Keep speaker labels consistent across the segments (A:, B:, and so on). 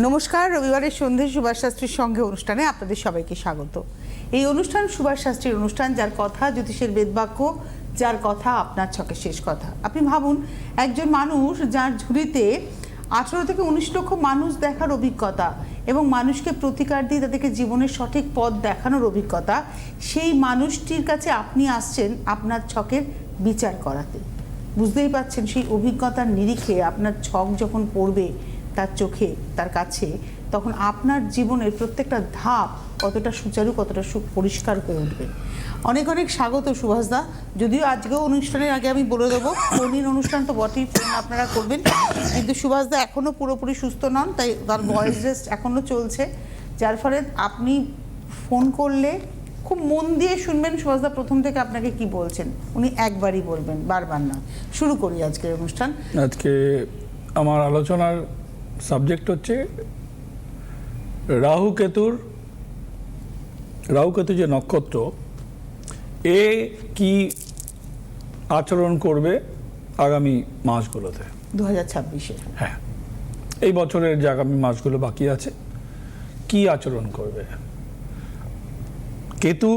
A: নমস্কার, রবিবারের সন্ধে সুভাষ শাস্ত্রীর সঙ্গে অনুষ্ঠানে আপনাদের সবাইকে স্বাগত। এই অনুষ্ঠান সুভাষ শাস্ত্রীর অনুষ্ঠান, যার কথা জ্যোতিষের বেদবাক্য, যার কথা আপনার ছকের শেষ কথা। আপনি ভাবুন, একজন মানুষ যার ঝুলিতে 18 থেকে 19 লক্ষ মানুষ দেখার অভিজ্ঞতা এবং মানুষকে প্রতিকার দিয়ে তাদেরকে জীবনের সঠিক পথ দেখানোর অভিজ্ঞতা, সেই মানুষটির কাছে আপনি আসছেন আপনার ছকের বিচার করাতে। বুঝতেই পারছেন, সেই অভিজ্ঞতার নিরিখে আপনার ছক যখন পড়বে তার চোখে, তার কাছে, তখন আপনার জীবনের প্রত্যেকটা ধাপ কতটা সুচারু, কতটা পরিষ্কার হয়ে উঠবে। অনেক অনেক স্বাগত সুভাষদা। যদিও আজকেও অনুষ্ঠানের আগে আমি বলে দেবো, ফোন-ইন অনুষ্ঠান তো বটেই, ফোন আপনারা করবেন, কিন্তু সুভাষদা এখনও পুরোপুরি সুস্থ নন, তাই তার ভয়েস রেস্ট এখনও চলছে, যার ফলে আপনি ফোন করলে খুব মন দিয়ে শুনবেন সুভাষদা প্রথম থেকে আপনাকে কি বলছেন। উনি একবারই বলবেন, বারবার না। শুরু করি আজকের অনুষ্ঠান।
B: আজকে আমার আলোচনার সাবজেক্ট হচ্ছে রাহু কেতু যে নক্ষত্র, এ কি আচরণ করবে আগামী মাসগুলোতে
A: 2026-এ।
B: হ্যাঁ, এই বছরের যে আগামী মাসগুলো বাকি আছে কি আচরণ করবে। কেতু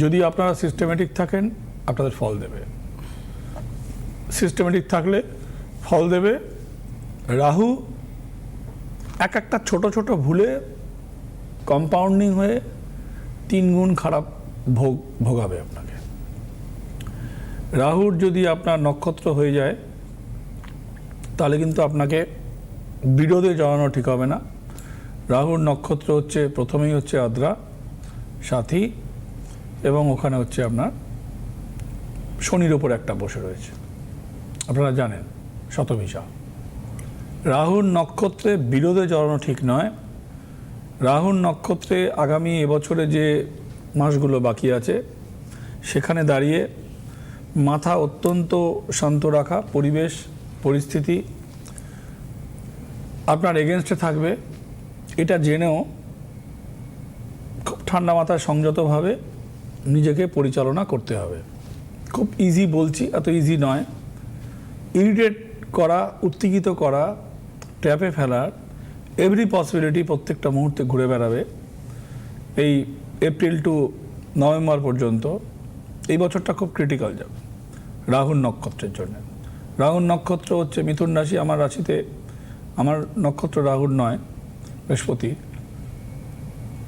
B: যদি আপনারা সিস্টেমেটিক থাকেন আপনাদের ফল দেবে, সিস্টেমেটিক থাকলে ফল দেবে। রাহু একটা ছোট ছোট ভুলে কম্পাউন্ডিং হয়ে 3 গুণ খারাপ ভোগাবে আপনাকে। রাহুর যদি আপনার নক্ষত্র হয়ে যায় তাহলে কিন্তু আপনাকে বিরোধে জড়ানো ঠিক হবে না। রাহুর নক্ষত্র হচ্ছে প্রথমেই হচ্ছে আদ্রা, সাথী, এবং ওখানে হচ্ছে আপনার শনির ওপর একটা বসে রয়েছে, আপনারা জানেন, শতভিষা। রাহুর নক্ষত্রে বিরোধে জড়ানো ঠিক নয়। রাহুর নক্ষত্রে আগামী এবছরে যে মাসগুলো বাকি আছে সেখানে দাঁড়িয়ে মাথা অত্যন্ত শান্ত রাখা, পরিবেশ পরিস্থিতি আপনার এগেনস্টে থাকবে, এটা জেনেও খুব ঠান্ডা মাথায় সংযতভাবে নিজেকে পরিচালনা করতে হবে। খুব ইজি বলছি, এত ইজি নয়। ইরিটেট করা, উত্তেজিত করা, ট্র্যাপে ফেলার এভরি পসিবিলিটি প্রত্যেকটা মুহূর্তে ঘুরে বেড়াবে এই এপ্রিল টু নভেম্বর পর্যন্ত। এই বছরটা খুব ক্রিটিক্যাল যাবে রাহুর নক্ষত্রের জন্য। রাহুর নক্ষত্র হচ্ছে মিথুন রাশি, আমার রাশিতে আমার নক্ষত্র রাহুর নয়, বৃহস্পতি।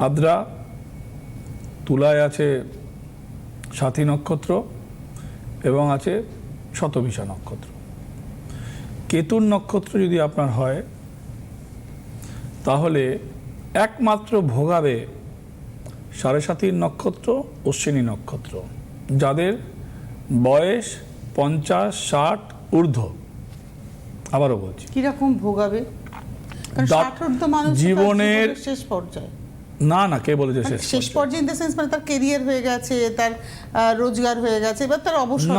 B: আদ্রা, তুলায় আছে সাথী নক্ষত্র এবং আছে শতভিষা নক্ষত্র। কেতুর নক্ষত্র যদি আপনার হয় তাহলে একমাত্র ভোগাবে সাড়ে সাথীর নক্ষত্র, অশ্বিনী নক্ষত্র, যাদের বয়স 50-60 ঊর্ধ্ব। আবারও বলছি,
A: কিরকম ভোগাবে? জীবনের শেষ পর্যায়ে
B: না, কে বলেছে
A: শেষ পর্যায়ে? ইন দ্য সেন্স, মানে তার কেরিয়ার হয়ে গেছে, তার রোজগার হয়ে গেছে, এবার তার অবসর।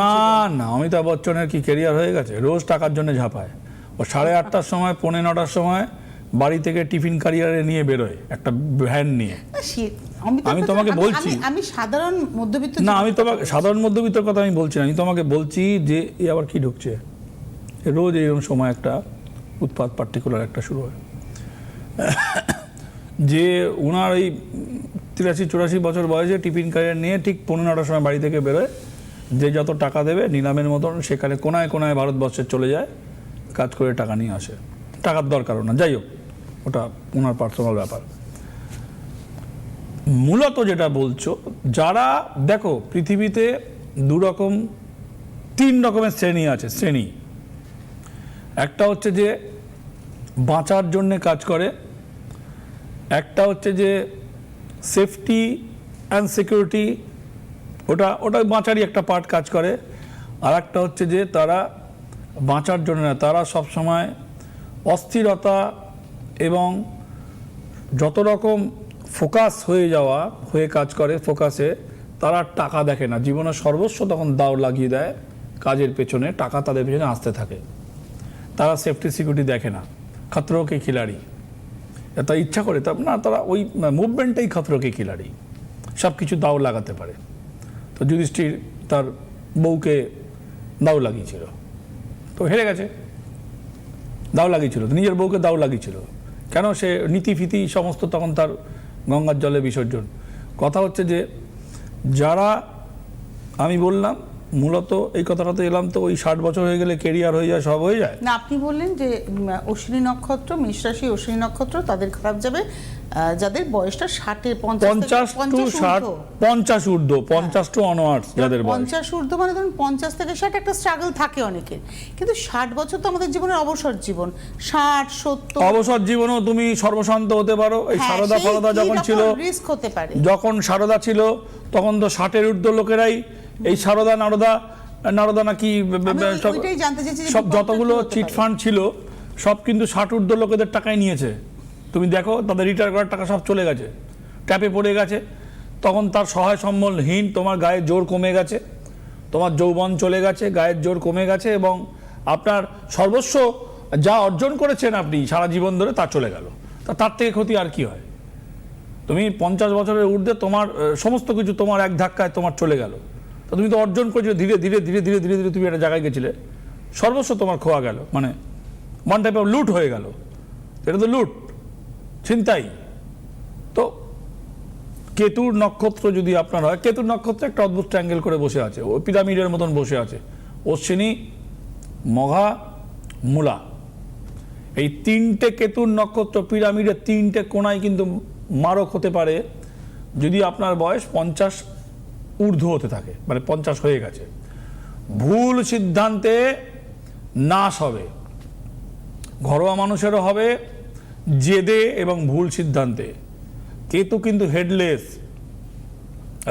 B: না, অমিতাভ বচ্চনের কি কেরিয়ার হয়ে গেছে? রোজ টাকার জন্য ঝাঁপায়। ও 8:30টার সময়, 9:45টার সময় বাড়ি থেকে টিফিন ক্যারিয়ারে নিয়ে বেরোয়, একটা ভ্যান নিয়ে। আমি তোমাকে বলছি,
A: আমি সাধারণ মধ্যবিত্ত
B: না, আমি তোমাকে সাধারণ মধ্যবিত্তের কথা আমি বলছি না, আমি তোমাকে বলছি যে এ আবার কি ঢুকছে, রোজ এইরকম সময় একটা উৎপাত পার্টিকুলার একটা শুরু হয়। যে ওনার এই 83-84 বছর বয়সে টিফিন ক্যারিয়ার নিয়ে ঠিক 9:45টার সময় বাড়ি থেকে বেরোয়, যে যত টাকা দেবে নিলামের মতন সেখানে কোনায় কোনায় ভারতবর্ষে চলে যায়, কাজ করে টাকা নিয়ে আসে। টাকার দরকারও না, যাই হোক, ওটা ওনার পার্সোনাল ব্যাপার। মূলত যেটা বলছো, যারা দেখো পৃথিবীতে 3 রকমের শ্রেণী আছে। একটা হচ্ছে যে বাঁচার জন্যে কাজ করে, একটা হচ্ছে যে সেফটি অ্যান্ড সিকিউরিটি, ওটা বাঁচারই একটা পার্ট কাজ করে। আর একটা হচ্ছে যে তারা বাঁচার জন্য না, তারা সবসময় অস্থিরতা এবং যত রকম ফোকাস হয়ে কাজ করে, ফোকাসে তারা টাকা দেখে না, জীবনের সর্বস্ব তখন দাও লাগিয়ে দেয় কাজের পেছনে, টাকা তাদের পেছনে আসতে থাকে। তারা সেফটি সিকিউরিটি দেখে না, খতরো কে খিলাড়ি, তা ইচ্ছা করে তা না, তারা ওই মুভমেন্টটাই খতরো কে খিলাড়ি, সব কিছু দাও লাগাতে পারে। তো যুধিষ্ঠির তার বউকে দাও লাগিয়েছিল, তো হেরে গেছে। দাও লাগিয়েছিল, নিজের বউকে দাও লাগিয়েছিল। কেন? সে নীতি ফিতি সমস্ত তখন তার গঙ্গার জলে বিসর্জন। কথা হচ্ছে যে যারা, আমি বললাম মূলত এই কথাটা তো এলাম তো ওই 60 বছর হয়ে গেলে কেরিয়ার হয়ে যায়, সব হয়ে যায়
A: না। আপনি বললেন যে অশ্বিনী নক্ষত্র, মেষ রাশি অশ্বিনী নক্ষত্র তাদের খারাপ যাবে যাদের বয়সটা 60-এর
B: 50 টু 60, 50 ঊর্ধ্ব, 50 টু অনওয়ার্ডস যাদের বয়স।
A: 50 ঊর্ধ্ব মানে ধরুন 50 থেকে 60 একটা স্ট্রাগল থাকে অনেকের, কিন্তু 60 বছর তো আমাদের জীবনের অবসর জীবন। 60, 70
B: অবসর জীবনও তুমি সর্বশান্ত হতে পারো। এই সারদা ফারদা যখন ছিল,
A: রিস্ক হতে পারে।
B: যখন সারদা ছিল তখন তো 60-এর ঊর্ধ্ব লোকেরাই এই সারদা নারদা নাকি সব যতগুলো চিটফান্ড ছিল সব কিন্তু 60 ঊর্ধ্ব লোকেদের টাকায় নিয়েছে। তুমি দেখো তাদের রিটায়ার করার টাকা সব চলে গেছে, ট্যাপে পড়ে গেছে। তখন তার সহায় সম্বলহীন, তোমার গায়ের জোর কমে গেছে, তোমার যৌবন চলে গেছে, গায়ের জোর কমে গেছে এবং আপনার সর্বস্ব যা অর্জন করেছেন আপনি সারা জীবন ধরে তা চলে গেল। তার থেকে ক্ষতি আর কি হয়? তুমি 50 বছরের ঊর্ধ্বে তোমার সমস্ত কিছু তোমার এক ধাক্কায় তোমার চলে গেল। তো তুমি তো অর্জন করেছো, ধীরে ধীরে ধীরে ধীরে ধীরে ধীরে তুমি একটা জায়গায় গেছিলে, সর্বস্ব তোমার খোয়া গেল, মানে ওয়ান টাইপ অফ লুট হয়ে গেল। এটা তো লুট, ছিনতাই। তো কেতুর নক্ষত্র যদি আপনার হয়, কেতুর নক্ষত্র একটা অদ্ভুত ট্রায়াঙ্গেল করে বসে আছে, ও পিরামিডের মতন বসে আছে। অশ্বিনী, মঘা, মূলা, এই 3টে কেতুর নক্ষত্র পিরামিডের 3টে কোণায় কিন্তু মারক হতে পারে যদি আপনার বয়স 50 ঊর্ধ্ব হতে থাকে, মানে 50 হয়ে গেছে। ভুল সিদ্ধান্তে নাশ হবে, ঘরোয়া মানুষেরও হবে, জেদে এবং ভুল সিদ্ধান্তে। কেতু কিন্তু হেডলেস,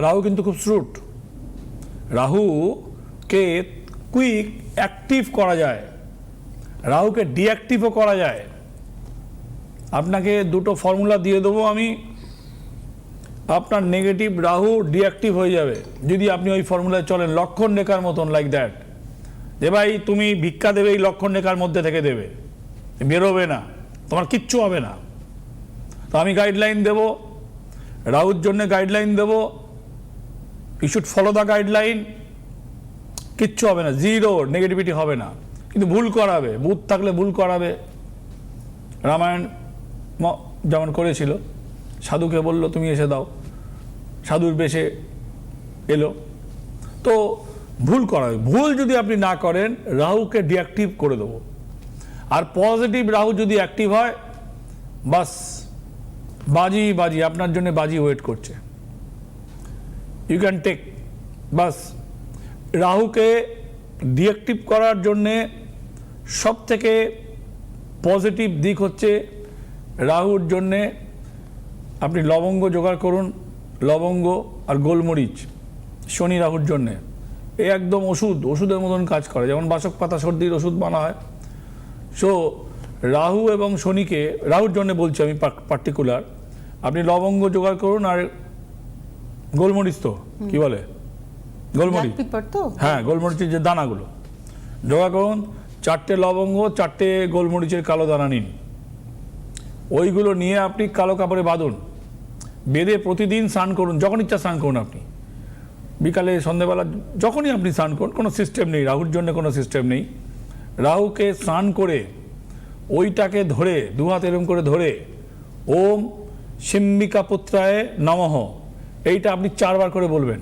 B: রাহু কিন্তু খুব শ্রুট। রাহুকে কুইক অ্যাক্টিভ করা যায়, রাহুকে ডিঅ্যাক্টিভও করা যায়। আপনাকে দুটো ফর্মুলা দিয়ে দেবো আমি, আপনার নেগেটিভ রাহু ডিঅ্যাক্টিভ হয়ে যাবে যদি আপনি ওই ফর্মুলায় চলেন, লক্ষণ রেখার মতন, লাইক দ্যাট। যে ভাই তুমি ভিক্ষা দেবে, এই লক্ষণ রেখার মধ্যে থেকে দেবে, বেরোবে না, তোমার কিচ্ছু হবে না। তো আমি গাইডলাইন দেব, রাহুর জন্য গাইডলাইন দেব, you should follow the guideline, কিচ্ছু হবে না, জিরো নেগেটিভিটি হবে না। কিন্তু ভুল করাবে, বুধ থাকলে ভুল করাবে। রামায়ণ যেমন করেছিল, সাধুকে বলল তুমি এসে দাও, সাধুর বেশে এলো, তো ভুল করাবে। ভুল যদি আপনি না করেন, রাহুকে ডিঅ্যাক্টিভ করে দেবো। আর পজিটিভ রাহু যদি অ্যাক্টিভ হয়, বাস বাজি বাজি আপনার জন্য বাজি ওয়েট করছে, ইউ ক্যান টেক। বাস রাহুকে ডিঅ্যাক্টিভ করার জন্যে সব থেকে পজিটিভ দিক হচ্ছে, রাহুর জন্যে আপনি লবঙ্গ জোগাড় করুন, লবঙ্গ আর গোলমরিচ, শনি রাহুর জন্যে। এ একদম ওষুধের মতন কাজ করে, যেমন বাসক পাতা সর্দির ওষুধ বানা হয়। সো রাহু এবং শনিকে, রাহুর জন্য বলছি আমি পার্টিকুলার, আপনি লবঙ্গ জোগাড় করুন আর গোলমরিচ, তো কি বলে গোলমরিচ, হ্যাঁ গোলমরিচের যে দানাগুলো জোগাড় করুন। 4টে লবঙ্গ, 4টে গোলমরিচের কালো দানা নিন, ওইগুলো নিয়ে আপনি কালো কাপড়ে বাঁধুন, বেঁধে প্রতিদিন স্নান করুন, যখন ইচ্ছা স্নান করুন আপনি, বিকালে সন্ধ্যেবেলা যখনই আপনি স্নান করুন, কোনো সিস্টেম নেই, রাহুর জন্য কোনো সিস্টেম নেই। রাহুকে স্নান করে ওইটাকে ধরে দু হাত এরম করে ধরে ওম সিম্বিকা পুত্রায় নমঃ, এইটা আপনি 4 বার করে বলবেন।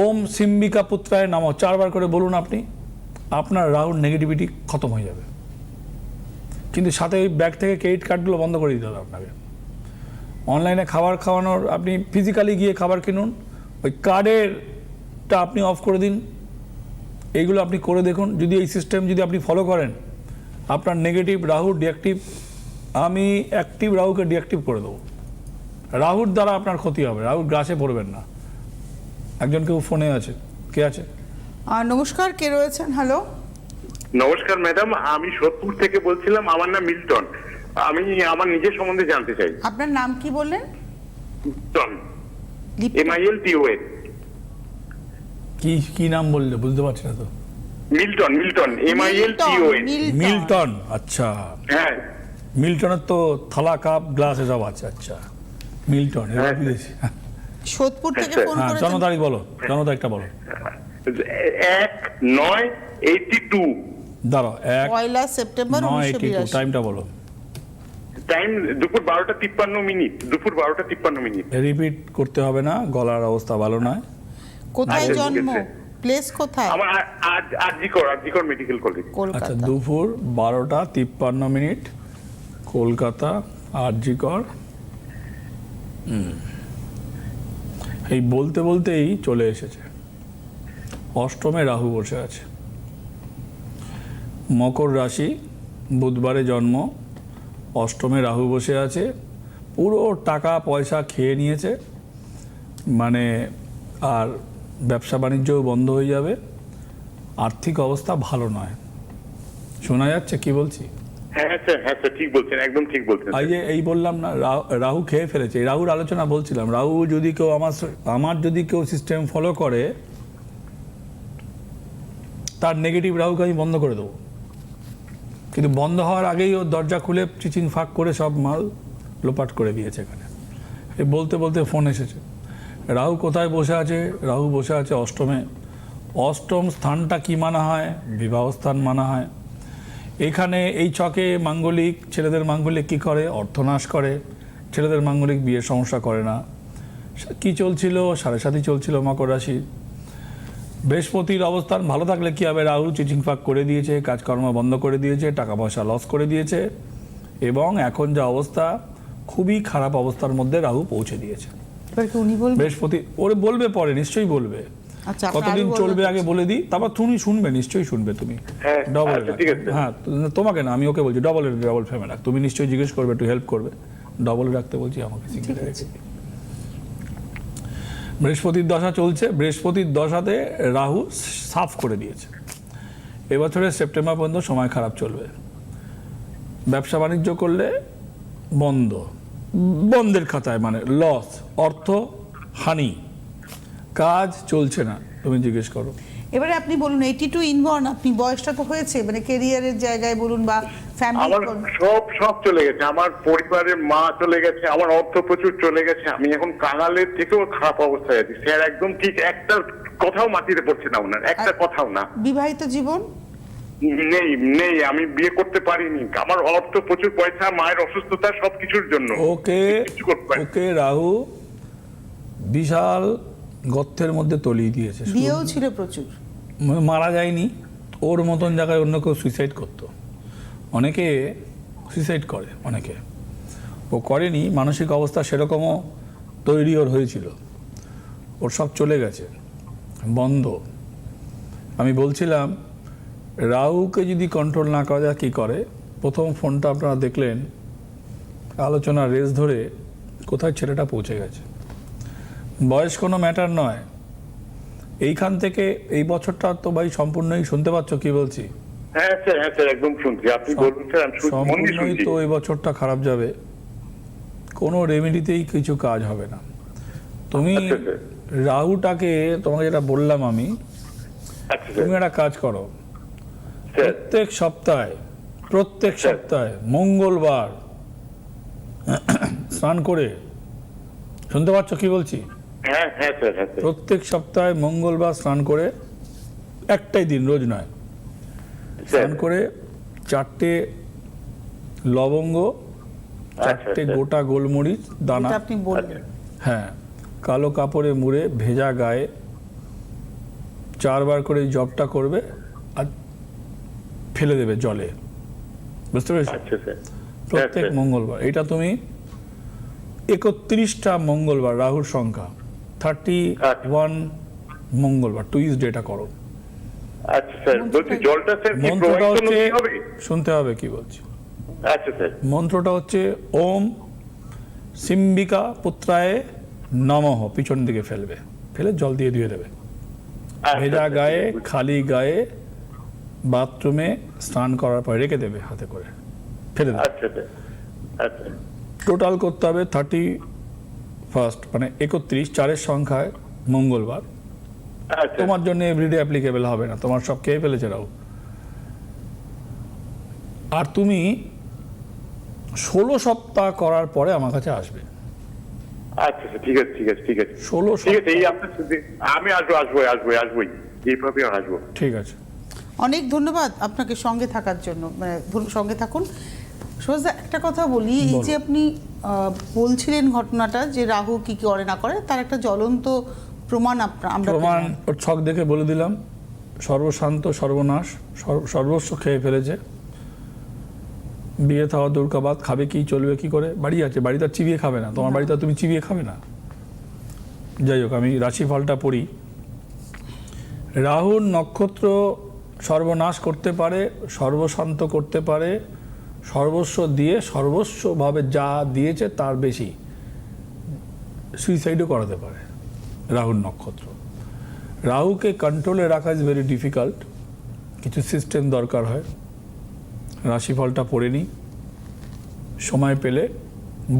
B: ওম সিম্বিকা পুত্রায় নমঃ 4 বার করে বলুন আপনি, আপনার রাহুর নেগেটিভিটি খতম হয়ে যাবে। কিন্তু সাথে ওই ব্যাগ থেকে ক্রেডিট কার্ডগুলো বন্ধ করে দিতে হবে আপনাকে। অনলাইনে খাবার খাওয়ানোর, আপনি ফিজিক্যালি গিয়ে খাবার কিনুন, ওই কার্ডেরটা আপনি অফ করে দিন। এইগুলো আপনি করে দেখুন, যদি এই সিস্টেম যদি আপনি ফলো করেন, আপনার নেগেটিভ রাহু ডিঅ্যাক্টিভ, আমি অ্যাক্টিভ রাহুকে ডিঅ্যাক্টিভ করে দেবো। রাহুর দ্বারা আপনার ক্ষতি হবে, রাহুর গ্রাসে পড়বেন না। একজন কেউ ফোনে আছে, কে আছে?
A: নমস্কার, কে রয়েছেন? হ্যালো,
C: নমস্কার ম্যাডাম, আমি সোদপুর থেকে বলছিলাম। আমার নাম মিল্টন। আমি আমার নিজের সম্বন্ধে জানতে চাই।
A: আপনার নাম কি বললেন?
C: Lipton, MILTON।
B: কি নাম বললে বুঝতে পারছি না তো।
C: Milton, MILTON।
B: মিল্টন, আচ্ছা।
C: হ্যাঁ,
B: মিল্টনের তো থালা কাপ গ্লাস এসব আছে। আচ্ছা, মিল্টন,
C: হ্যাঁ।
B: বিদেশি।
A: সোদপুর থেকে ফোন
B: হ্যাঁ,
A: করেছেন।
B: জনতারিখ বলো, জনতারিখটা বলো।
C: 1/9/82।
B: দাঁড়াও
A: 1 সেপ্টেম্বর
B: 1/9/82 টাইমটা বলো।
C: টাইম দুপুর 12:53 দুপুর 12:53
B: রিপিট করতে হবে না, গলার অবস্থা ভালো নয়।
A: কোথায়
C: আচ্ছা, ঠিক
A: জন্ম,
C: আছে।
A: প্লেস কোথায়?
C: আমার আরজিকর মেডিকেল কলেজ।
B: আচ্ছা,
A: কলকাতা।
B: দুপুর 12:53 কলকাতা আরজিকর। এই বলতে বলতেই চলে এসেছে। অষ্টমে রাহু বসে আছে, মকর রাশি, বুধবারে জন্ম, অষ্টমে রাহু বসে আছে, পুরো টাকা পয়সা খেয়ে নিয়েছে, মানে আর ব্যবসা বাণিজ্যও বন্ধ হয়ে যাবে, আর্থিক অবস্থা ভালো নয়। শোনা যাচ্ছে কি বলছি?
C: হ্যাঁ স্যার ঠিক বলছেন, একদম ঠিক বলছেন।
B: এই বললাম না, রাহু খেয়ে ফেলেছে। এই রাহুর আলোচনা বলছিলাম। রাহু যদি কেউ আমার যদি কেউ সিস্টেম ফলো করে, তার নেগেটিভ রাহুকে আমি বন্ধ করে দেবো। কিন্তু বন্ধ হওয়ার আগেই ও দরজা খুলে চিচিং ফাঁক করে সব মাল লোপাট করে দিয়েছে এখানে। এই বলতে বলতে ফোন এসেছে। রাহু কোথায় বসে আছে? রাহু বসে আছে অষ্টমে। অষ্টম স্থানটা কি মানা হয়? বিবাহ স্থান মানা হয়। এখানে এই ছকে মাঙ্গলিক, ছেলেদের মাঙ্গলিক কি করে? অর্থনাশ করে। ছেলেদের মাঙ্গলিক বিয়ের সমস্যা করে না। কি চলছিল? 7.5 চলছিল মকর রাশি। বৃহস্পতির অবস্থান ভালো থাকলে কি হবে? রাহু চিচিং ফাঁক করে দিয়েছে, কাজকর্ম বন্ধ করে দিয়েছে, টাকা পয়সা লস করে দিয়েছে, এবং এখন যা অবস্থা, খুবই খারাপ অবস্থার মধ্যে রাহু পৌঁছে দিয়েছে।
A: এবার কি উনি বলবেন?
B: বৃহস্পতি ওরে বলবে পরে, নিশ্চয়ই বলবে।
A: আচ্ছা, আপনি
B: কতদিন
A: আরো
B: চলবে
A: বলবেন।
B: আগে বলে দিই, তারপর তুমি শুনবে, নিশ্চয়ই শুনবে তুমি।
C: হ্যাঁ,
B: ডবল
C: আচ্ছা, ঠিক আছে।
B: হ্যাঁ, তোমাকে না, আমি ওকে বলছি ডবল ফেমে রাখ। তুমি নিশ্চয়ই জিজ্ঞেস করবে, একটু হেল্প করবে, ডবল রাখতে বলছি, আমাকে সিঙ্গেল রেখে। বৃহস্পতির দশা চলছে। বৃহস্পতির দশাতে রাহু সাফ করে দিয়েছে। এবছরের সেপ্টেম্বর পর্যন্ত সময় খারাপ চলবে। ব্যবসা বাণিজ্য করলে বন্ধের খাতায়, মানে লস, অর্থ হানি, কাজ চলছে না। তুমি জিজ্ঞেস করো।
A: এবারে আপনি বলুন, 82 ইনবর্ন, আপনি বয়সটা তো হয়েছে, মানে কেরিয়ারের জায়গায় বলুন বা
C: আমার
A: ফ্যামিলি।
C: সব চলে গেছে। আমার পরিবারের মা চলে গেছে, আমার অর্থ প্রচুর চলে গেছে। আমি এখন কাঙালের থেকেও খারাপ অবস্থায় আছি স্যার, একদম ঠিক একটা কথাও মাটিতে পড়ছে না ওনার, একটা কথাও না।
A: বিবাহিত জীবন?
C: নেই, আমি বিয়ে করতে পারিনি। আমার অর্থ প্রচুর, পয়সা, মায়ের অসুস্থতা, সবকিছুর জন্য কিছু করতে পারিনি।
B: ওকে রাহু বিশাল গর্তের মধ্যে তলিয়ে দিয়েছে।
A: বিয়েও ছিল প্রচুর।
B: মারা যায়নি, ওর মতন জায়গায় অন্য কেউ সুইসাইড করতো। অনেকে সুইসাইড করে, অনেকে। ও করেনি, মানসিক অবস্থা সেরকমও তৈরি ওর হয়েছিল। ওর সব চলে গেছে, বন্ধ। আমি বলছিলাম রাহুকে যদি কন্ট্রোল না করা যায় কী করে। প্রথম ফোনটা আপনারা দেখলেন, আলোচনার রেস ধরে কোথায় ছেলেটা পৌঁছে গেছে। বয়স কোনো ম্যাটার নয়। এইখান থেকে এই বছরটা তো ভাই সম্পূর্ণই, শুনতে পাচ্ছ কি বলছি?
C: হ্যাঁ স্যার একদম শুনছি, আপনি বলুন স্যার, আমি মন দিয়ে
B: সম্পূর্ণই
C: শুনছি।
B: তো এই বছরটা খারাপ যাবে। কোনো রেমেডিতেই কিছু কাজ হবে না। তুমি
C: আচ্ছা, স্যার।
B: রাহুটাকে, তোমাকে যেটা বললাম আমি,
C: আচ্ছা
B: তুমি
C: স্যার।
B: একটা কাজ করো।
C: স্যার,
B: প্রত্যেক সপ্তাহে মঙ্গলবার স্নান করে, শুনতে পাচ্ছ কি বলছি?
C: হ্যাঁ স্যার।
B: প্রত্যেক সপ্তাহে মঙ্গলবার স্নান করে, একটাই দিন, রোজ নয়, স্নান করে 4টে লবঙ্গ, 4টে
C: আচ্ছা।
B: গোটা গোলমরিচ দানা,
A: যেটা আপনি বললেন।
B: হ্যাঁ, কালো কাপড়ে মুড়ে ভেজা গায়ে 4 বার করে জপটা করবে আর ফেলে দেবে জলে। বুঝতে পেরেছো?
C: আচ্ছা স্যার।
B: প্রত্যেক মঙ্গলবার। এটা তুমি 31টা মঙ্গলবার, রাহুর সংখ্যা 31 মঙ্গলবার, টুইসডে এটা করো।
C: আচ্ছা স্যার, বলছি জলটা স্যার কি
B: মন্ত্রটা
C: প্রবাহিত
B: হচ্ছে,
C: নদী হবে?
B: শুনতে হবে কি বলছি।
C: আচ্ছা স্যার।
B: মন্ত্রটা হচ্ছে ওম সিম্বিকা পুত্রায় নমঃ। পিছন দিকে ফেলবে, ফেলে জল দিয়ে ধুয়ে দেবে।
C: আচ্ছা,
B: ভেজা
C: আচ্ছা,
B: গায়ে,
C: ঠিক আছে।
B: খালি গায়ে বাথরুমে স্নান করার পর রেখে দেবে, হাতে করে ফেলে দেবে।
C: আচ্ছা স্যার। আচ্ছা
B: টোটাল করতে হবে 31, মানে 31, 4-এর সংখ্যায় মঙ্গলবার।
C: আচ্ছা।
B: তোমার জন্য এভরিডে অ্যাপ্লিকেবল হবে না, তোমার সব খেয়ে ফেলেছে রাহু। আর তুমি 16 সপ্তাহ করার পরে আমার কাছে আসবে।
C: আচ্ছা স্যার, ঠিক আছে।
B: 16
C: ঠিক আছে, এই
B: সপ্তাহ।
C: আপনার সাথে আমি আসবোই, এইভাবে আসবো।
B: ঠিক আছে।
A: অনেক ধন্যবাদ আপনাকে সঙ্গে থাকার জন্য, মানে সঙ্গে থাকুন। সুভাষদা, একটা কথা বলি, এই যে আপনি বলছিলেন ঘটনাটা যে রাহু কি কি করে না করে, তার একটা জ্বলন্ত প্রমাণ আমরা
B: প্রমাণ
A: পেলাম।
B: ওর ছক দেখে বলে দিলাম। সর্বশান্ত, সর্বনাশ, সর্বস্ব খেয়ে ফেলেছে। বিয়ে থাওয়া দুর্গাবাদ, খাবে কি, চলবে কি করে? বাড়ি আছে, বাড়িতে আর চিবিয়ে খাবে না, তোমার বাড়িতে আর তুমি চিবিয়ে খাবে না। যাই হোক, আমি রাশিফলটা পড়ি। রাহুর নক্ষত্র সর্বনাশ করতে পারে, সর্বশান্ত করতে পারে, সর্বস্ব দিয়ে সর্বস্বভাবে যা দিয়েছে তার বেশি সুইসাইডও করাতে পারে রাহুর নক্ষত্র। রাহুকে কন্ট্রোলে রাখা ইজ ভেরি ডিফিকাল্ট, কিছু সিস্টেম দরকার হয়। রাশিফলটা পড়ে নিই, সময় পেলে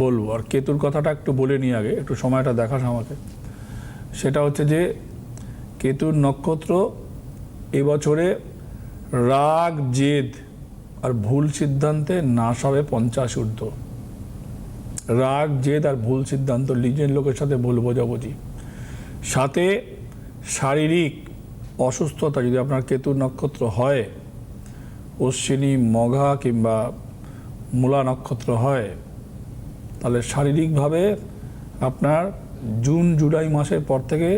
B: বলবো। আর কেতুর কথাটা একটু বলে নিই আগে, একটু সময়টা দেখাস আমাকে। সেটা হচ্ছে যে কেতুর নক্ষত্র এবছরে রাগ, জেদ আর ভুল সিদ্ধান্তে নাশ হবে 50 ঊর্ধ্ব। রাগ, জেদ আর ভুল সিদ্ধান্ত, নিজের লোকের সাথে ভুল বোঝাবুঝি, সাথে শারীরিক অসুস্থতা যদি আপনার কেতুর নক্ষত্র হয়, অশ্বিনী, মঘা কিংবা মূলা নক্ষত্র হয়, তাহলে শারীরিকভাবে আপনার জুন জুলাই মাসের পর থেকে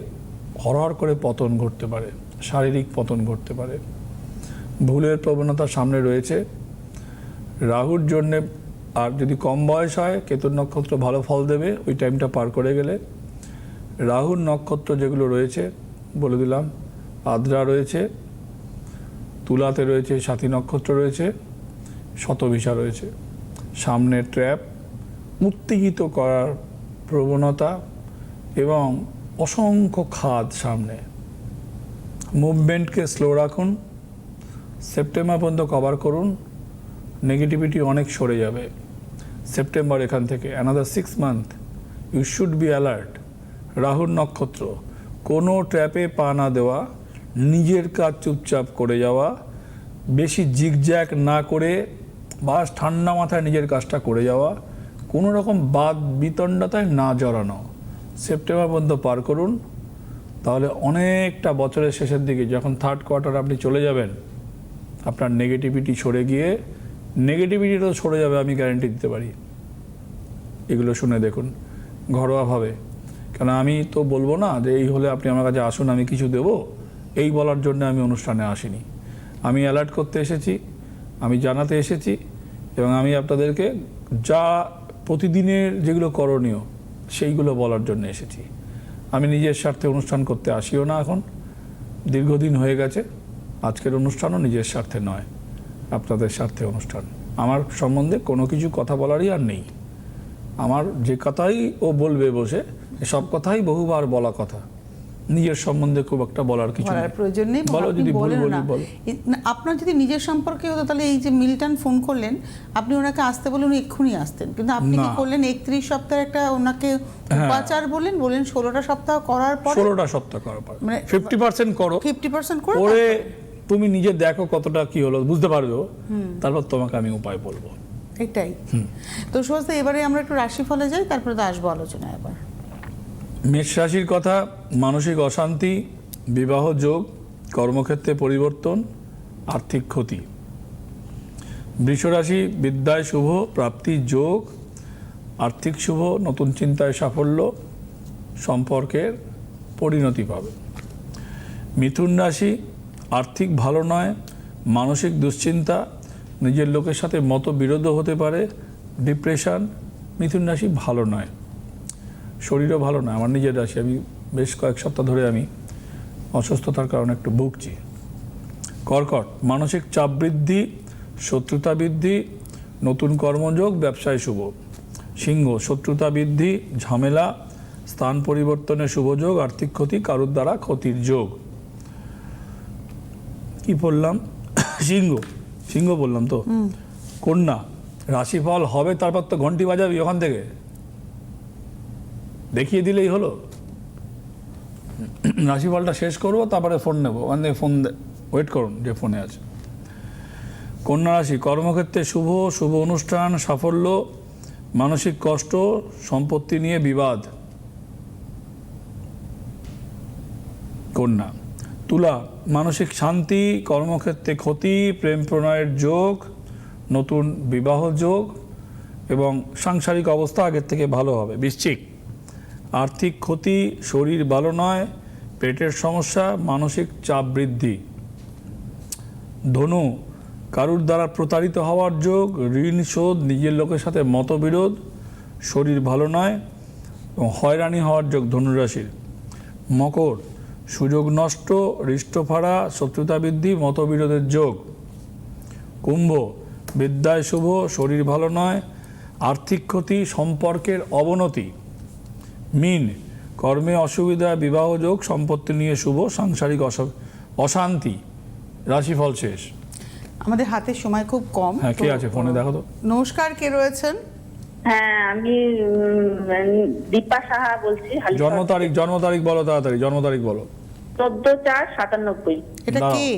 B: হরহর করে পতন ঘটতে পারে, শারীরিক পতন ঘটতে পারে। ভুলের প্রবণতা সামনে রয়েছে রাহুর জন্যে। আর যদি কম বয়স হয়, কেতুর নক্ষত্র ভালো ফল দেবে ওই টাইমটা পার করে গেলে। রাহুর নক্ষত্র যেগুলো রয়েছে বলে দিলাম, আদ্রা রয়েছে, তুলাতে রয়েছে, সাথী নক্ষত্র রয়েছে, শতভিষা রয়েছে। সামনে ট্র্যাপ, উত্তেজিত করার প্রবণতা এবং অসংখ্য খাদ সামনে। মুভমেন্টকে স্লো রাখুন, সেপ্টেম্বর পর্যন্ত কভার করুন, নেগেটিভিটি অনেক সরে যাবে। সেপ্টেম্বর এখান থেকে another 6 month you should be alert. রাহুর নক্ষত্র, কোনো ট্র্যাপে পা না দেওয়া, নিজের কাজ চুপচাপ করে যাওয়া, বেশি জিগজ্যাগ না করে বাস ঠান্ডা মাথায় নিজের কাজটা করে যাওয়া, কোনো রকম বাদ বিতণ্ডাতায় না জড়ানো। সেপ্টেম্বর পর্যন্ত পার করুন, তাহলে অনেকটা বছরের শেষের দিকে যখন থার্ড কোয়ার্টার আপনি চলে যাবেন, আপনার নেগেটিভিটি সরে গিয়ে, নেগেটিভিটিটাও সরে যাবে, আমি গ্যারেন্টি দিতে পারি। এগুলো শুনে দেখুন ঘরোয়াভাবে, কেন আমি তো বলবো না যে এই হলে আপনি আমার কাছে আসুন আমি কিছু দেবো, এই বলার জন্য আমি অনুষ্ঠানে আসিনি। আমি অ্যালার্ট করতে এসেছি, আমি জানাতে এসেছি, এবং আমি আপনাদেরকে যা প্রতিদিনের যেগুলো করণীয় সেইগুলো বলার জন্য এসেছি। আমি নিজের স্বার্থে অনুষ্ঠান করতে আসিও না, এখন দীর্ঘদিন হয়ে গেছে। আজকের অনুষ্ঠানও নিজের স্বার্থে নয়, আপনাদের স্বার্থে অনুষ্ঠান। আমার সম্বন্ধে কোনো কিছু কথা বলারই আর নেই। আমার যে কথাই ও বলবে বসে, সব কথাই বহুবার বলা কথা, নিজের সম্বন্ধে খুব একটা বলার কিছু নেই।
A: প্রয়োজন নেই,
B: বলো যদি
A: বলেন
B: বলি
A: না।
B: বলো।
A: আপনার যদি নিজের সম্পর্কে হতো, তাহলে এই যে মিল্টন ফোন করলেন, আপনি ওনাকে আসতে বলে উনি এক্ষুনি আসতেন, কিন্তু আপনি কি
B: না।
A: করলেন 31 সপ্তাহের একটা ওনাকে উপাচার বললেন 16টা সপ্তাহ করার পর,
B: 16টা সপ্তাহ করার পর
A: মানে
B: 50% করো,
A: 50% করে
B: করে তুমি নিজে দেখো কতটা কি হলো, বুঝতে পারবে, তারপর তোমাকে আমি উপায় বলবো।
A: এটাই তো। সুভাষদা, এবারে আমরা একটু রাশিফলে যাই, তারপরে তো আসবো আলোচনা। এবার
B: মেষ রাশির কথা, মানসিক অশান্তি, বিবাহ যোগ, কর্মক্ষেত্রে পরিবর্তন, আর্থিক ক্ষতি। বৃষ রাশি, বিদ্যায় শুভ, প্রাপ্তি যোগ, আর্থিক শুভ, নতুন চিন্তায় সাফল্য, সম্পর্কের পরিণতি পাবে। মিথুন রাশি, আর্থিক ভালো নয়, মানসিক দুশ্চিন্তা, নিজের লোকের সাথে মতবিরোধ হতে পারে, ডিপ্রেশন। মিথুন রাশি ভালো নয়, শরীরও ভালো নয়। আমার নিজের রাশি, আমি বেশ কয়েক সপ্তাহ ধরে আমি অসুস্থতার কারণে একটু ভুগছি। কর্কট, মানসিক চাপ বৃদ্ধি, শত্রুতা বৃদ্ধি, নতুন কর্মযোগ, ব্যবসায় শুভ। সিংহ, শত্রুতা বৃদ্ধি, ঝামেলা, স্থান পরিবর্তনের শুভযোগ, আর্থিক ক্ষতি, কারুর দ্বারা ক্ষতির যোগ। কি বললাম? সিংহ বললাম তো। কন্যা, রাশিফল হবে, তারপর তো ঘন্টি বাজাবি ওখান থেকে, দেখিয়ে দিলেই হলো। রাশিফলটা শেষ করবো, তারপরে ফোন নেবো, ওখান থেকে ফোন ওয়েট করুন যে ফোনে আছে। কন্যা রাশি, কর্মক্ষেত্রে শুভ অনুষ্ঠান, সাফল্য, মানসিক কষ্ট, সম্পত্তি নিয়ে বিবাদ। কন্যা। তুলা, মানসিক শান্তি, কর্মক্ষেত্রে ক্ষতি, প্রেম প্রণয়ের যোগ, নতুন বিবাহ যোগ এবং সাংসারিক অবস্থা আগের থেকে ভালো হবে। বৃশ্চিক, আর্থিক ক্ষতি, শরীর ভালো নয়, পেটের সমস্যা, মানসিক চাপ বৃদ্ধি। ধনু, কারুর দ্বারা প্রতারিত হওয়ার যোগ, ঋণ শোধ, নিজের লোকের সাথে মতবিরোধ, শরীর ভালো নয় এবং হয়রানি হওয়ার যোগ ধনুরাশির। মকর, সুযোগ নষ্ট, হৃষ্টফাড়া, শত্রুতা বৃদ্ধি, মতবিরোধের যোগ। কুম্ভ, বিদ্যায় শুভ, শরীর ভালো নয়, আর্থিক ক্ষতি, সম্পর্কের অবনতি। মীন, কর্মে অসুবিধা, বিবাহ যোগ, সম্পত্তি নিয়ে শুভ, সাংসারিক অশান্তি। রাশিফল শেষ।
A: আমাদের হাতে সময় খুব কম।
B: হ্যাঁ, কে
A: তো,
B: আছে ফোনে? দেখো তো।
A: নমস্কার, কে রয়েছেন?
D: হ্যাঁ, আমি দীপা সাহা বলছি।
B: জন্ম তারিখ বলো তাড়াতাড়ি, জন্ম তারিখ বলো।
D: 14/4/97।
A: এটা
B: দাঁড়াও।
A: কে?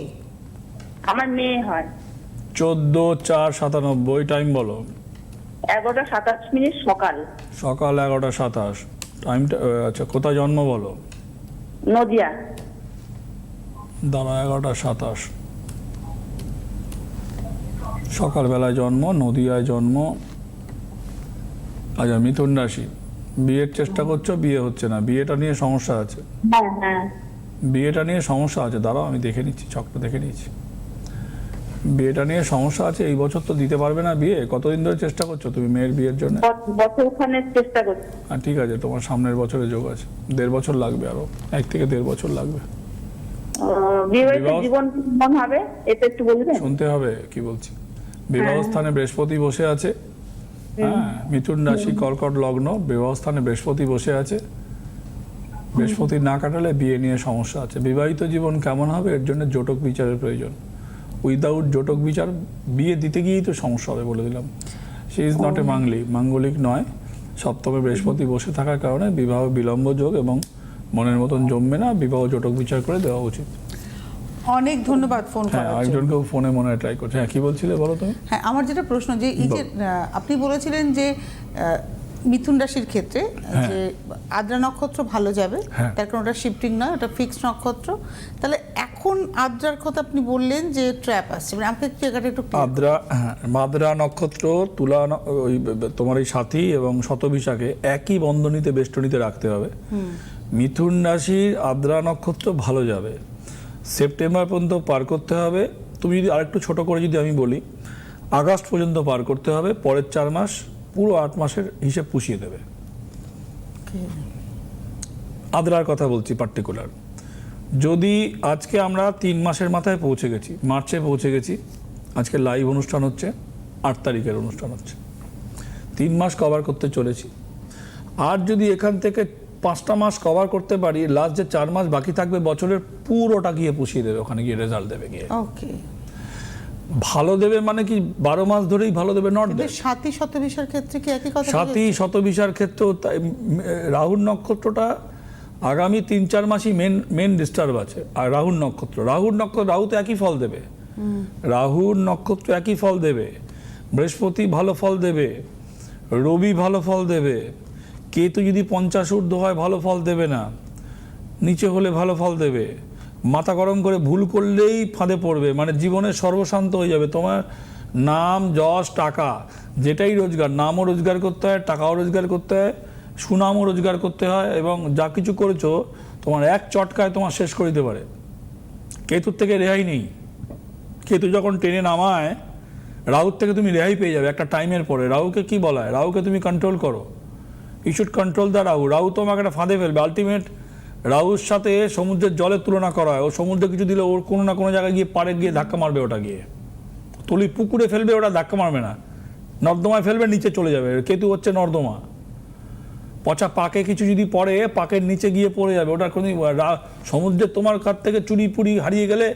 D: আমার মেয়ে হয়।
B: 14/4/97। টাইম বলো।
D: 11:27 সকাল।
B: সকাল 11:27। টাইমটা আচ্ছা, কোথায় জন্ম বলো?
D: নদিয়া।
B: দাঁড়া, 11:27 সকালবেলায় জন্ম, নদিয়ায় জন্ম। আচ্ছা, মিথুন রাশি। বিয়ের চেষ্টা করছো, বিয়ে হচ্ছে না, বিয়েটা নিয়ে সমস্যা আছে।
D: হ্যাঁ হ্যাঁ।
B: বিয়েটা নিয়ে সমস্যা আছে, দাঁড়াও আমি দেখে নিচ্ছি, ছকটা দেখে নিচ্ছি। বিয়েটা নিয়ে সমস্যা আছে, এই বছর তো দিতে পারবে না বিয়ে। কতদিন ধরে চেষ্টা করছো তুমি মেয়ের বিয়ের জন্য?
D: বছরখানেক চেষ্টা করছি।
B: ঠিক আছে, তোমার সামনের বছরে যোগ আছে। 1.5 বছর লাগবে, আরো 1 থেকে 1.5 বছর লাগবে।
D: বিবাহিত জীবন কেমন হবে এটা একটু বলবেন?
B: শুনতে হবে কি বলছি। বিবাহ স্থানে বৃহস্পতি বসে আছে। হ্যাঁ, মিথুন রাশি, কর্কট লগ্ন, বিবাহ স্থানে বৃহস্পতি বসে আছে। বৃহস্পতি না কাটালে বিয়ে নিয়ে সমস্যা আছে। বিবাহিত জীবন কেমন হবে, এর জন্য জটক বিচারের প্রয়োজন। উইদাউট জটক বিচার বিয়ে দিতে গিয়েই তো সমস্যা হবে, বলে দিলাম। সি ইজ নট এ মাঙ্গলিক নয়। সপ্তমে বৃহস্পতি বসে থাকার কারণে বিবাহ বিলম্ব যোগ এবং মনের মতন জমবে না। বিবাহ জটক বিচার করে দেওয়া উচিত।
A: অনেক ধন্যবাদ ফোন
B: হ্যাঁ,
A: করার জন্য।
B: আরেকজনকেও ফোনে মনে হয় ট্রাই করছে। হ্যাঁ, কি বলছিলে বলো তুমি?
A: হ্যাঁ, আমার যেটা প্রশ্ন, যে এই যে আপনি বলেছিলেন যে মিথুন রাশির ক্ষেত্রে যে আদ্রা নক্ষত্র ভালো যাবে,
B: হ্যাঁ।
A: তার কারণ ওটা শিফটিং নয়, ওটা ফিক্সড নক্ষত্র। তাহলে এখন আদ্রার কথা আপনি বললেন যে ট্র্যাপ আসছে, মানে আমাকে একটু জায়গাটা একটু clear
B: আদ্রা, হ্যাঁ, আদ্রা নক্ষত্র, তুলা ওই তোমার এই সাথী এবং শতবিশাকে একই বন্ধনীতে বেষ্টনীতে রাখতে হবে। মিথুন রাশির আদ্রা নক্ষত্র ভালো যাবে, সেপ্টেম্বর পর্যন্ত পার করতে হবে। তুমি যদি আরেকটু ছোট করে যদি আমি বলি, আগস্ট পর্যন্ত পার করতে হবে। পরের 4 মাস পুরো 8 মাসের হিসেব পুষিয়ে দেবে। আদ্রার কথা বলছি পার্টিকুলার। যদি আজকে আমরা 3 মাসের মাথায় পৌঁছে গেছি, মার্চে পৌঁছে গেছি, আজকে লাইভ অনুষ্ঠান হচ্ছে, 8 তারিখের অনুষ্ঠান হচ্ছে, 3 মাস কভার করতে চলেছি। আর যদি এখান থেকে 5টা মাস কভার করতে পারি, লাস্ট যে 4 মাস বাকি থাকবে বছরের, পুরোটা গিয়ে পুষিয়ে দেবে, ওখানে গিয়ে রেজাল্ট দেবে। গিয়ে
A: ওকে,
B: ভালো দেবে মানে কি 12 মাস ধরেই ভালো দেবে, নট দেবে।
A: সাথী শতবিশার ক্ষেত্রে কি একই কথা?
B: সাথী শতবিশার ক্ষেত্রেও তাই। রাহুর নক্ষত্রটা আগামী 3-4 মাসই মেন ডিস্টার্ব আছে। আর রাহুর নক্ষত্র, রাহু তো একই ফল দেবে। রাহুর নক্ষত্র একই ফল দেবে। বৃহস্পতি ভালো ফল দেবে, রবি ভালো ফল দেবে, কেতু যদি 50 ঊর্ধ্ব হয় ভালো ফল দেবে না, নিচে হলে ভালো ফল দেবে। মাথা গরম করে ভুল করলেই ফাঁদে পড়বে, মানে জীবনে সর্বশান্ত হয়ে যাবে। তোমার নাম, যশ, টাকা, যেটাই রোজগার, নামও রোজগার করতে হয়, টাকাও রোজগার করতে হয়, সুনামও রোজগার করতে হয়, এবং যা কিছু করেছো তোমার এক চটকায় তোমার শেষ করে দিতে পারে। কেতুর থেকে রেহাই নেই। কেতু যখন টেনে নামায়, রাহুর থেকে তুমি রেহাই পেয়ে যাবে একটা টাইমের পরে। রাহুকে কি বলা হয়? রাহুকে তুমি কন্ট্রোল করো। You should control the Rahu. Rahu তোমাকে একটা ফাঁদে ফেলবে। আলটিমেট রাহুর সাথে সমুদ্রের জলের তুলনা করা হয়। ও সমুদ্রে কিছু দিলে ওর কোনো না কোনো জায়গায় গিয়ে পাড়ে গিয়ে ধাক্কা মারবে, ওটা গিয়ে তলি পুকুরে ফেলবে, ওটা ধাক্কা মারবে না, নর্দমায় ফেলবে, নিচে চলে যাবে। কেতু হচ্ছে নর্দমা। পচা পাকে কিছু যদি পড়ে, পাকের নিচে গিয়ে পড়ে যাবে। ওটা কোনো সমুদ্রে তোমার কাছ থেকে চুরি পুরি হারিয়ে গেলে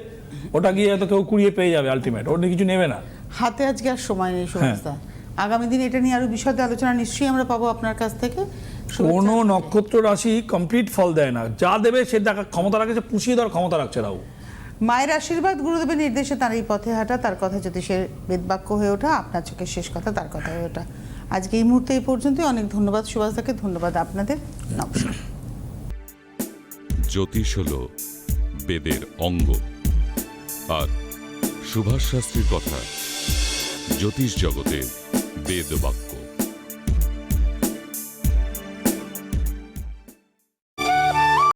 B: ওটা গিয়ে হয়তো কেউ কুড়িয়ে পেয়ে যাবে। আলটিমেট ওর কিছু নেবে না।
A: হাতে আজকে আর সময় নেই সুভাষদা। আগামী দিন এটা নিয়ে আরো বিশদে আলোচনা নিশ্চয়ই আমরা পাবো আপনার কাছ থেকে।
B: কোনো নক্ষত্র রাশি কমপ্লিট ফল দেয় না, যা দেবে সে দেখা ক্ষমতা রাখছে, পুষিয়ে দেওয়ার ক্ষমতা রাখছে রাহু।
A: মায়ের আশীর্বাদ, গুরুদেবের নির্দেশে তার এই পথে হাঁটা, তার কথা জ্যোতিষের বেদবাক্য হয়ে ওঠা, আপনার চোখের শেষ কথা তার কথা হয়ে ওঠা। আজকে এই মুহূর্তে এই পর্যন্তই। অনেক ধন্যবাদ সুভাষদাকে, ধন্যবাদ আপনাদের। নমস্কার।
E: জ্যোতিষ হলো বেদের অঙ্গ। আর সুভাষ শাস্ত্রীর কথা জ্যোতিষ জগতের বেদ বাক্য।